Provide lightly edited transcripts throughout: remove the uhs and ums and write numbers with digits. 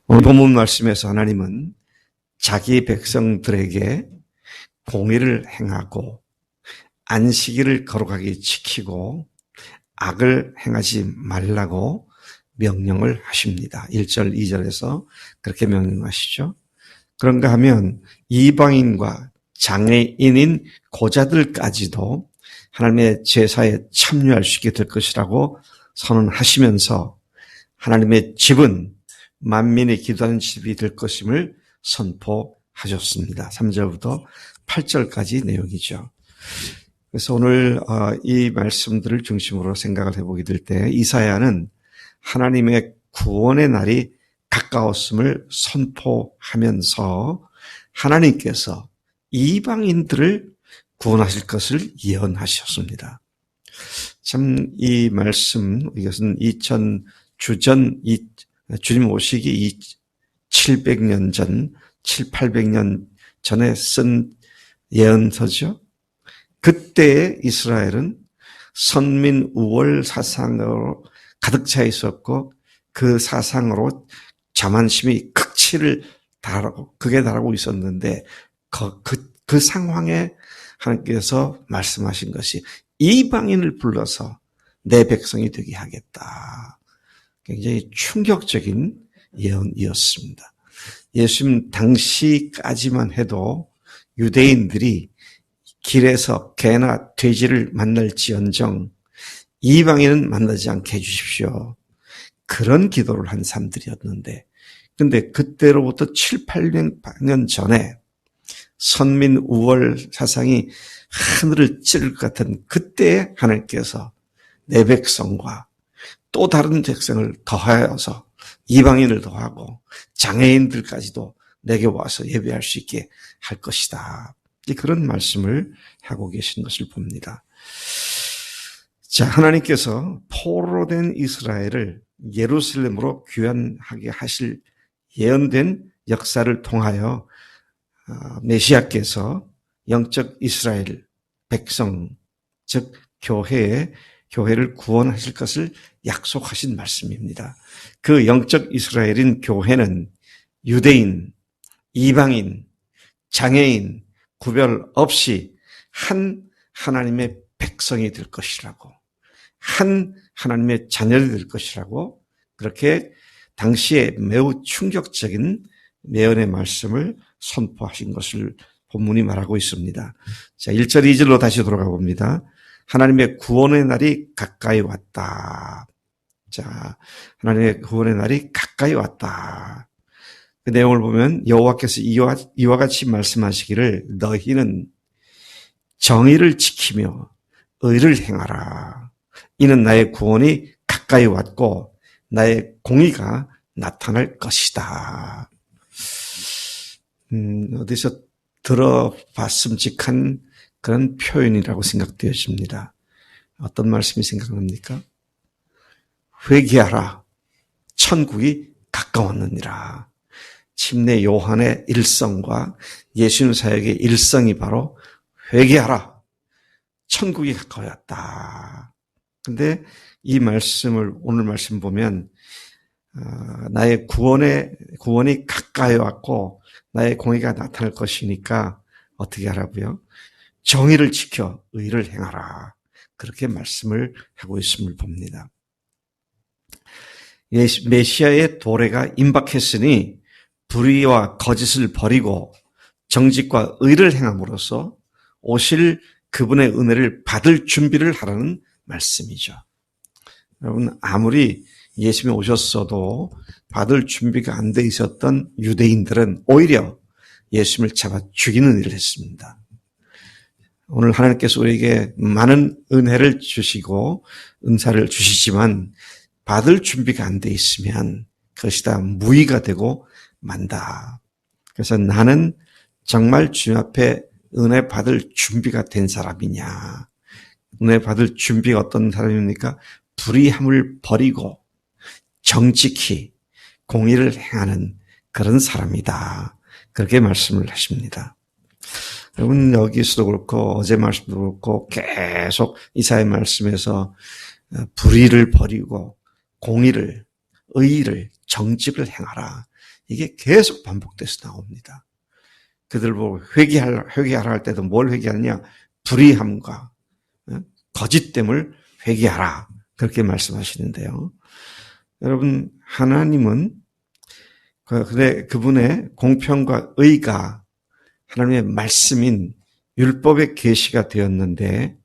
오늘 본문 말씀에서 하나님은 자기 백성들에게 공의를 행하고 안식일을 거룩하게 지키고 악을 행하지 말라고 명령을 하십니다. 1절, 2절에서 그렇게 명령하시죠. 그런가 하면 이방인과 장애인인 고자들까지도 하나님의 제사에 참여할 수 있게 될 것이라고 선언하시면서 하나님의 집은 만민이 기도하는 집이 될 것임을 선포하셨습니다. 3절부터 8절까지 내용이죠. 그래서 오늘 이 말씀들을 중심으로 생각을 해보게 될 때 이사야는 하나님의 구원의 날이 가까웠음을 선포하면서 하나님께서 이방인들을 구원하실 것을 예언하셨습니다. 참 이 말씀, 이것은 2000주전 주님 오시기 700년 전, 800년 전에 쓴 예언서죠. 그때 이스라엘은 선민 우월 사상으로 가득 차 있었고 그 사상으로 자만심이 극에 달하고 있었는데 그 상황에 하나님께서 말씀하신 것이 이방인을 불러서 내 백성이 되게 하겠다. 굉장히 충격적인 예언이었습니다. 예수님 당시까지만 해도 유대인들이 길에서 개나 돼지를 만날지언정 이방인은 만나지 않게 해주십시오. 그런 기도를 한 사람들이었는데 근데 그때로부터 7, 8년 전에 선민 우월 사상이 하늘을 찌를 것 같은 그때에 하나님께서 내 백성과 또 다른 백성을 더하여서 이방인을 더하고 장애인들까지도 내게 와서 예배할 수 있게 할 것이다. 그런 말씀을 하고 계신 것을 봅니다. 자, 하나님께서 포로로 된 이스라엘을 예루살렘으로 귀환하게 하실 예언된 역사를 통하여 메시아께서 영적 이스라엘 백성, 즉 교회를 구원하실 것을 약속하신 말씀입니다. 그 영적 이스라엘인 교회는 유대인, 이방인, 장애인 구별 없이 한 하나님의 백성이 될 것이라고, 한 하나님의 자녀이 될 것이라고 그렇게 당시에 매우 충격적인 예언의 말씀을 선포하신 것을 본문이 말하고 있습니다. 자, 1절, 2절로 다시 돌아가 봅니다. 하나님의 구원의 날이 가까이 왔다. 자, 하나님의 구원의 날이 가까이 왔다. 그 내용을 보면 여호와께서 이와 같이 말씀하시기를 너희는 정의를 지키며 의를 행하라. 이는 나의 구원이 가까이 왔고 나의 공의가 나타날 것이다. 어디서 들어봤음직한 그런 표현이라고 생각되어집니다. 어떤 말씀이 생각납니까? 회개하라. 천국이 가까웠느니라. 침례 요한의 일성과 예수님 사역의 일성이 바로 회개하라. 천국이 가까웠다. 근데 이 말씀을, 오늘 말씀 보면, 나의 구원이 가까이 왔고, 나의 공의가 나타날 것이니까 어떻게 하라고요? 정의를 지켜 의를 행하라. 그렇게 말씀을 하고 있음을 봅니다. 메시아의 도래가 임박했으니 불의와 거짓을 버리고 정직과 의를 행함으로써 오실 그분의 은혜를 받을 준비를 하라는 말씀이죠. 여러분, 아무리 예수님이 오셨어도 받을 준비가 안 돼 있었던 유대인들은 오히려 예수님을 잡아 죽이는 일을 했습니다. 오늘 하나님께서 우리에게 많은 은혜를 주시고 은사를 주시지만 받을 준비가 안 돼 있으면 그것이 다 무의가 되고 만다. 그래서 나는 정말 주님 앞에 은혜 받을 준비가 된 사람이냐. 은혜 받을 준비가 어떤 사람입니까? 불의함을 버리고 정직히 공의를 행하는 그런 사람이다. 그렇게 말씀을 하십니다. 여러분, 여기서도 그렇고 어제 말씀도 그렇고 계속 이사야 말씀에서 불의를 버리고 공의를, 의를, 정직을 행하라. 이게 계속 반복돼서 나옵니다. 그들 보고 회개하라 할 때도 뭘 회개하느냐? 불의함과 거짓됨을 회개하라. 그렇게 말씀하시는데요. 여러분, 하나님은 그분의 공평과 의가 하나님의 말씀인 율법의 계시가 되었는데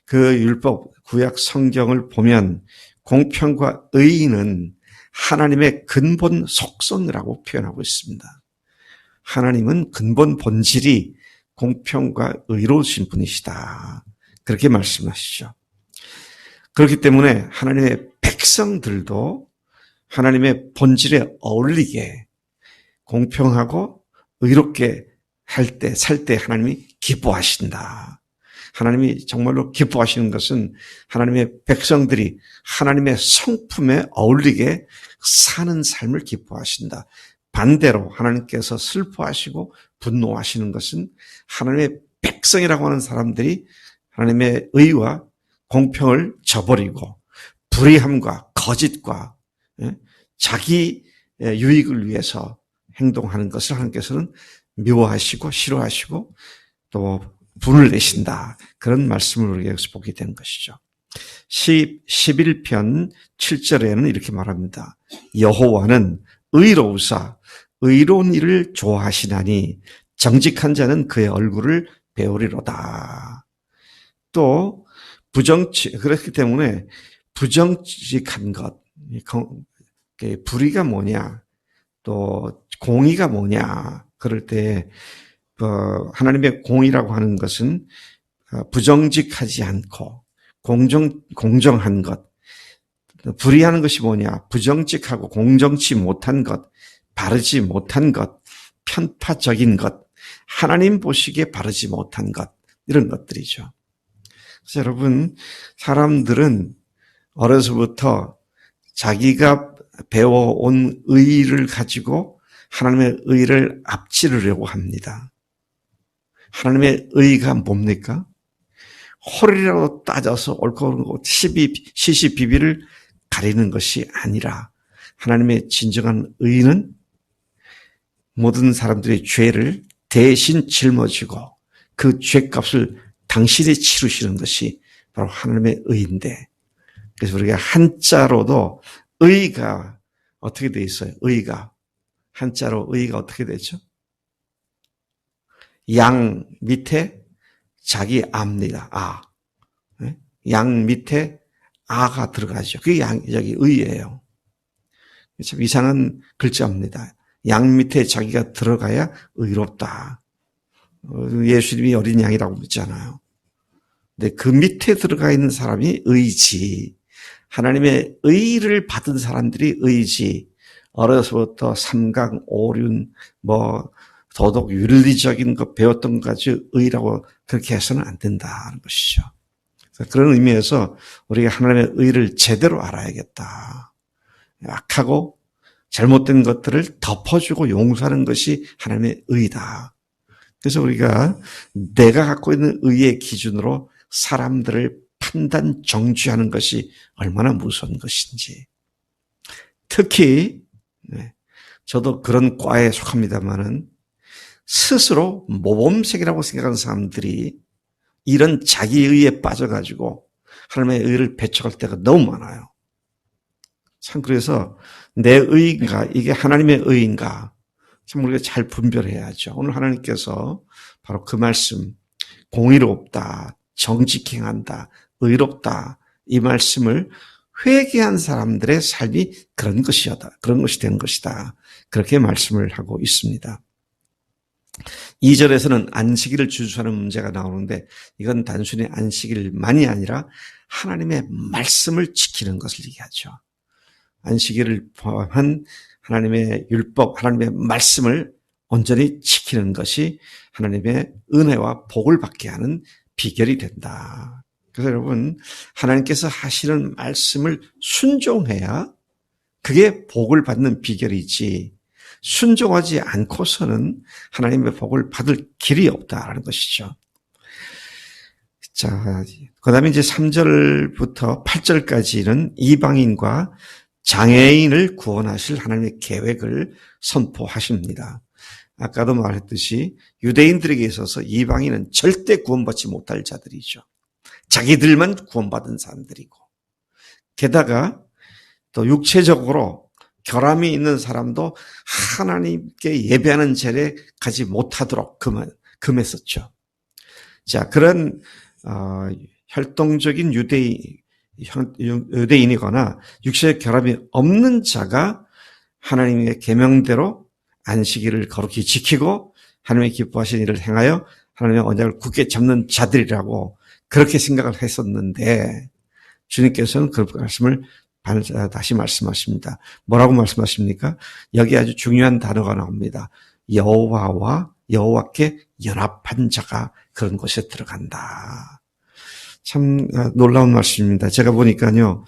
그 율법 구약 성경을 보면 공평과 의는 하나님의 근본 속성이라고 표현하고 있습니다. 하나님은 근본 본질이 공평과 의로우신 분이시다. 그렇게 말씀하시죠. 그렇기 때문에 하나님의 백성들도 하나님의 본질에 어울리게 공평하고 의롭게 살 때 하나님이 기뻐하신다. 하나님이 정말로 기뻐하시는 것은 하나님의 백성들이 하나님의 성품에 어울리게 사는 삶을 기뻐하신다. 반대로 하나님께서 슬퍼하시고 분노하시는 것은 하나님의 백성이라고 하는 사람들이 하나님의 의와 공평을 저버리고 불의함과 거짓과 자기 유익을 위해서 행동하는 것을 하나님께서는 미워하시고 싫어하시고 또 분을 내신다. 그런 말씀을 우리가 여기서 보게 되는 것이죠. 11편 7절에는 이렇게 말합니다. 여호와는 의로우사 의로운 일을 좋아하시나니 정직한 자는 그의 얼굴을 배우리로다. 또 그렇기 때문에 부정직한 것, 불의가 뭐냐, 또 공의가 뭐냐, 그럴 때 하나님의 공의라고 하는 것은 부정직하지 않고 공정한 것, 불의하는 것이 뭐냐, 부정직하고 공정치 못한 것, 바르지 못한 것, 편파적인 것, 하나님 보시기에 바르지 못한 것, 이런 것들이죠. 그래서 여러분, 사람들은 어려서부터 자기가 배워온 의의를 가지고 하나님의 의의를 앞지르려고 합니다. 하나님의 의의가 뭡니까? 홀이라고 따져서 옳고 그르고 시시비비를 가리는 것이 아니라 하나님의 진정한 의의는 모든 사람들의 죄를 대신 짊어지고 그 죄값을 당신이 치르시는 것이 바로 하나님의 의인데, 그래서 우리가 한자로도 의가 어떻게 돼 있어요? 의가 한자로 의가 어떻게 되죠? 양 밑에 자기 아입니다. 아, 양 밑에 아가 들어가죠. 그게 여기 의예요. 참 이상한 글자입니다. 양 밑에 자기가 들어가야 의롭다. 예수님이 어린 양이라고 했잖아요. 근데 그 밑에 들어가 있는 사람이 의지. 하나님의 의를 받은 사람들이 의지. 어려서부터 삼강, 오륜, 도덕, 윤리적인 것 배웠던 것까지 의라고 그렇게 해서는 안 된다는 것이죠. 그런 의미에서 우리가 하나님의 의를 제대로 알아야겠다. 악하고 잘못된 것들을 덮어주고 용서하는 것이 하나님의 의다. 그래서 우리가 내가 갖고 있는 의의 기준으로 사람들을 판단, 정죄하는 것이 얼마나 무서운 것인지. 특히 저도 그런 과에 속합니다마는 스스로 모범생이라고 생각하는 사람들이 이런 자기의에 빠져가지고 하나님의 의를 배척할 때가 너무 많아요. 참 그래서 내 의인가, 이게 하나님의 의인가, 참 우리가 잘 분별해야죠. 오늘 하나님께서 바로 그 말씀, 공의롭다, 정직행한다, 의롭다, 이 말씀을 회개한 사람들의 삶이 그런 것이 된 것이다. 그렇게 말씀을 하고 있습니다. 2절에서는 안식일을 준수하는 문제가 나오는데 이건 단순히 안식일만이 아니라 하나님의 말씀을 지키는 것을 얘기하죠. 안식일을 포함한 하나님의 율법, 하나님의 말씀을 온전히 지키는 것이 하나님의 은혜와 복을 받게 하는 비결이 된다. 그래서 여러분, 하나님께서 하시는 말씀을 순종해야 그게 복을 받는 비결이지, 순종하지 않고서는 하나님의 복을 받을 길이 없다라는 것이죠. 자, 그 다음에 이제 3절부터 8절까지는 이방인과 장애인을 구원하실 하나님의 계획을 선포하십니다. 아까도 말했듯이 유대인들에게 있어서 이방인은 절대 구원받지 못할 자들이죠. 자기들만 구원받은 사람들이고, 게다가 또 육체적으로 결함이 있는 사람도 하나님께 예배하는 자리에 가지 못하도록 금했었죠. 자, 그런 혈통적인 유대인이거나 육체의 결함이 없는 자가 하나님의 계명대로 안식일을 거룩히 지키고 하나님의 기뻐하신 일을 행하여 하나님의 언약을 굳게 잡는 자들이라고 그렇게 생각을 했었는데, 주님께서는 그 말씀을 다시 말씀하십니다. 뭐라고 말씀하십니까? 여기 아주 중요한 단어가 나옵니다. 여호와께 연합한 자가 그런 곳에 들어간다. 참 놀라운 말씀입니다. 제가 보니까요,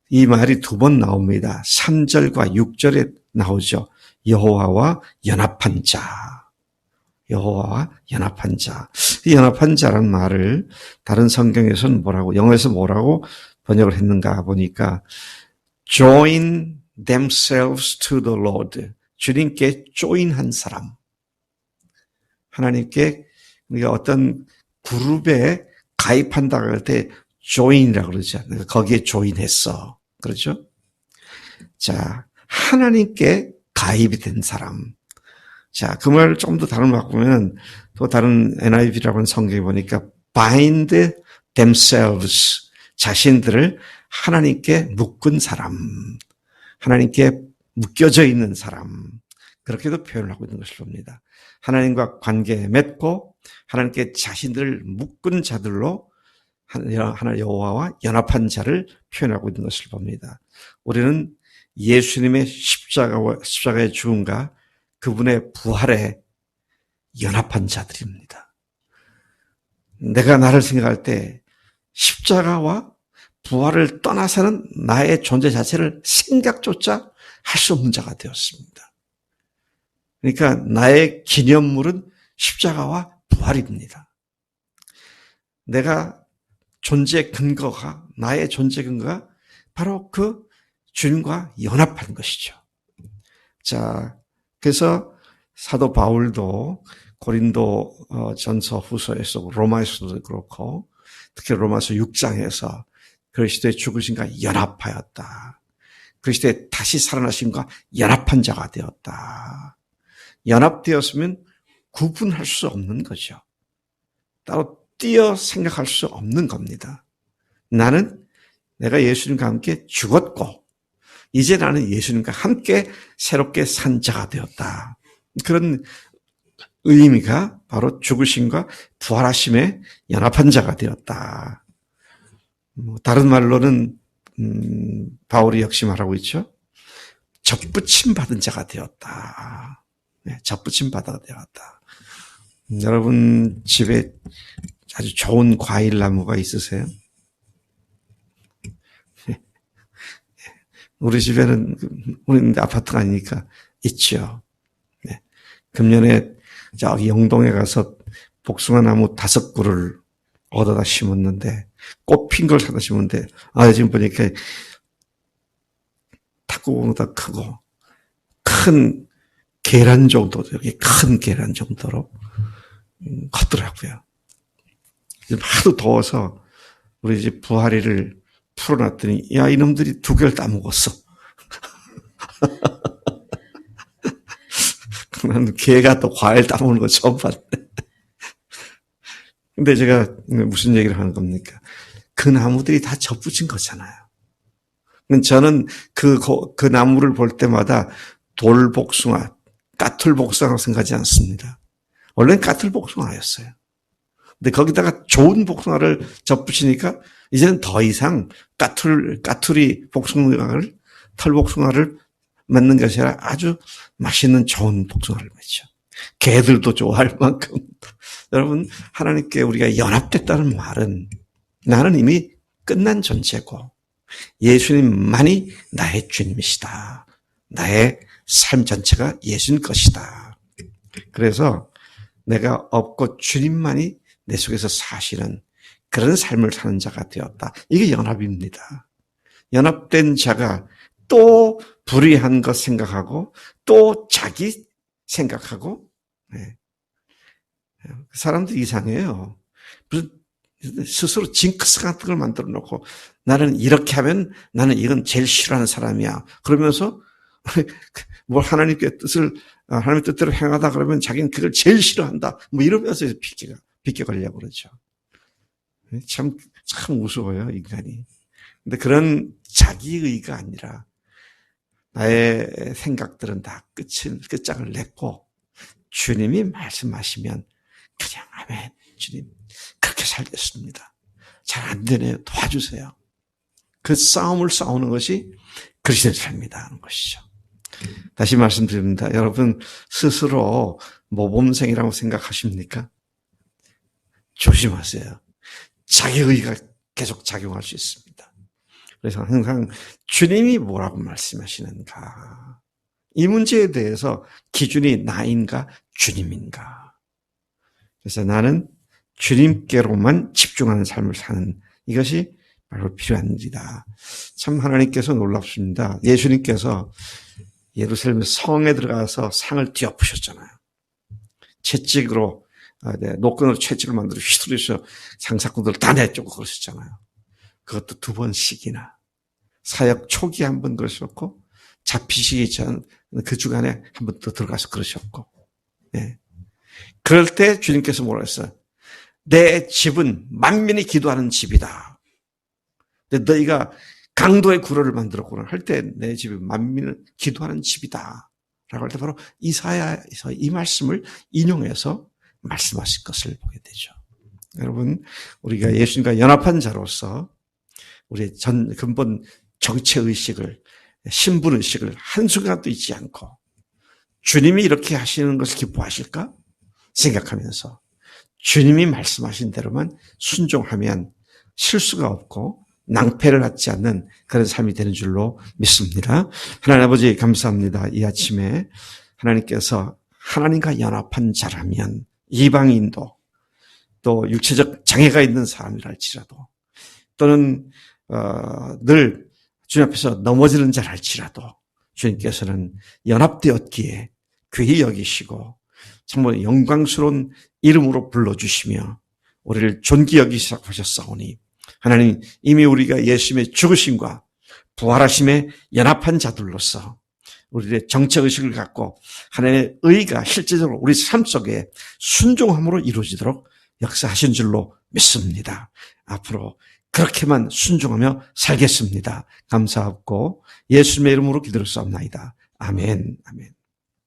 이 말이 2번 나옵니다. 3절과 6절에 나오죠. 여호와와 연합한 자. 여호와와 연합한 자. 이 연합한 자라는 말을 다른 성경에서는 영어에서 뭐라고 번역을 했는가 보니까 join themselves to the Lord. 주님께 조인한 사람. 하나님께 우리가 어떤 그룹에 가입한다고 할 때 join이라고 그러죠. 거기에 조인했어. 그렇죠? 자, 하나님께 가입이 된 사람. 자, 그 말을 좀 더 다른 말 바꾸면 또 다른 NIV라고 하는 성경에 보니까 bind themselves. 자신들을 하나님께 묶은 사람. 하나님께 묶여져 있는 사람. 그렇게도 표현을 하고 있는 것을 봅니다. 하나님과 관계 맺고 하나님께 자신들을 묶은 자들로 하나 여호와와 연합한 자를 표현하고 있는 것을 봅니다. 우리는 예수님의 십자가의 죽음과 그분의 부활에 연합한 자들입니다. 내가 나를 생각할 때 십자가와 부활을 떠나서는 나의 존재 자체를 생각조차 할 수 없는 자가 되었습니다. 그러니까 나의 기념물은 십자가와 부활입니다. 내가 나의 존재 근거가 바로 그 주님과 연합한 것이죠. 자, 그래서 사도 바울도 고린도 전서 후서에서 로마에서도 그렇고 특히 로마서 6장에서 그리스도의 죽으심과 연합하였다. 그리스도의 다시 살아나심과 연합한 자가 되었다. 연합되었으면 구분할 수 없는 거죠. 따로 띄어 생각할 수 없는 겁니다. 나는 내가 예수님과 함께 죽었고 이제 나는 예수님과 함께 새롭게 산 자가 되었다. 그런 의미가 바로 죽으심과 부활하심에 연합한 자가 되었다. 다른 말로는 바울이 역시 말하고 있죠. 접붙임 받은 자가 되었다. 네, 접붙임 받아가 되었다. 여러분 집에 아주 좋은 과일 나무가 있으세요? 우리 집에는 우리는 아파트가 아니니까 있죠. 네. 금년에 저기 영동에 가서 복숭아 나무 5그루를 얻어다 심었는데 꽃핀 걸 사다 심었는데 지금 보니까 탁구보다 크고 큰 계란 정도, 여기 큰 계란 정도로 컸더라고요. 하도 더워서 우리 집 부하리를 풀어놨더니 야 이놈들이 2개를 따먹었어. 나는 개가 또 과일 따먹는 거 처음 봤네. 근데 제가 무슨 얘기를 하는 겁니까? 그 나무들이 다 접붙인 거잖아요. 저는 그 나무를 볼 때마다 돌복숭아, 까툴복숭아라고 생각하지 않습니다. 원래는 까툴복숭아였어요. 근데 거기다가 좋은 복숭아를 접붙이니까 이제는 더 이상 까투리 복숭아를, 털복숭아를 맺는 것이 아니라 아주 맛있는 좋은 복숭아를 맺죠. 개들도 좋아할 만큼. 여러분, 하나님께 우리가 연합됐다는 말은 나는 이미 끝난 존재고 예수님만이 나의 주님이시다. 나의 삶 전체가 예수님 것이다. 그래서 내가 없고 주님만이 내 속에서 사시는 그런 삶을 사는 자가 되었다. 이게 연합입니다. 연합된 자가 또 불의한 것 생각하고 또 자기 생각하고. 네. 그 사람들 이상해요. 무슨 스스로 징크스 같은 걸 만들어 놓고 나는 이렇게 하면 나는 이건 제일 싫어하는 사람이야. 그러면서 뭘 하나님의 뜻대로 행하다 그러면 자기는 그걸 제일 싫어한다. 뭐 이러면서 비껴가려고 그러죠. 참 무서워요, 인간이. 근데 그런 자기의가 아니라 나의 생각들은 다 끝장을 냈고 주님이 말씀하시면 그냥 아멘, 주님 그렇게 살겠습니다. 잘 안 되네요. 도와주세요. 그 싸움을 싸우는 것이 그리스도의 삶이다 하는 것이죠. 다시 말씀드립니다. 여러분 스스로 모범생이라고 생각하십니까? 조심하세요. 자기의가 계속 작용할 수 있습니다. 그래서 항상 주님이 뭐라고 말씀하시는가? 이 문제에 대해서 기준이 나인가 주님인가? 그래서 나는 주님께로만 집중하는 삶을 사는 이것이 바로 필요한 일이다. 참 하나님께서 놀랍습니다. 예수님께서 예루살렘 성에 들어가서 상을 뒤엎으셨잖아요. 채찍으로 노끈으로 채찍을 만들어 휘두르셔 장사꾼들을 다 내쫓고 그러셨잖아요. 그것도 2번씩이나 사역 초기에 한 번 그러셨고 잡히시기 전 그 주간에 한 번 더 들어가서 그러셨고. 네. 그럴 때 주님께서 뭐라 했어요? 내 집은 만민이 기도하는 집이다. 근데 너희가 강도의 구로를 만들었구나 할 때 내 집이 만민을 기도하는 집이다. 라고 할 때 바로 이사야에서 이 말씀을 인용해서 말씀하실 것을 보게 되죠. 여러분, 우리가 예수님과 연합한 자로서 우리의 근본 정체의식을, 신분의식을 한순간도 잊지 않고 주님이 이렇게 하시는 것을 기뻐하실까? 생각하면서 주님이 말씀하신 대로만 순종하면 실수가 없고 낭패를 받지 않는 그런 삶이 되는 줄로 믿습니다. 하나님 아버지 감사합니다. 이 아침에 하나님께서 하나님과 연합한 자라면 이방인도 또 육체적 장애가 있는 사람이랄지라도 또는 늘 주님 앞에서 넘어지는 자랄지라도 주님께서는 연합되었기에 귀히 여기시고 정말 영광스러운 이름으로 불러주시며 우리를 존귀 여기시 시작하셨사오니 하나님 이미 우리가 예수님의 죽으심과 부활하심에 연합한 자들로서 우리의 정체의식을 갖고 하나님의 의가 실제적으로 우리 삶 속에 순종함으로 이루어지도록 역사하신 줄로 믿습니다. 앞으로 그렇게만 순종하며 살겠습니다. 감사하고 예수님의 이름으로 기도를 쌉나이다. 아멘. 아멘.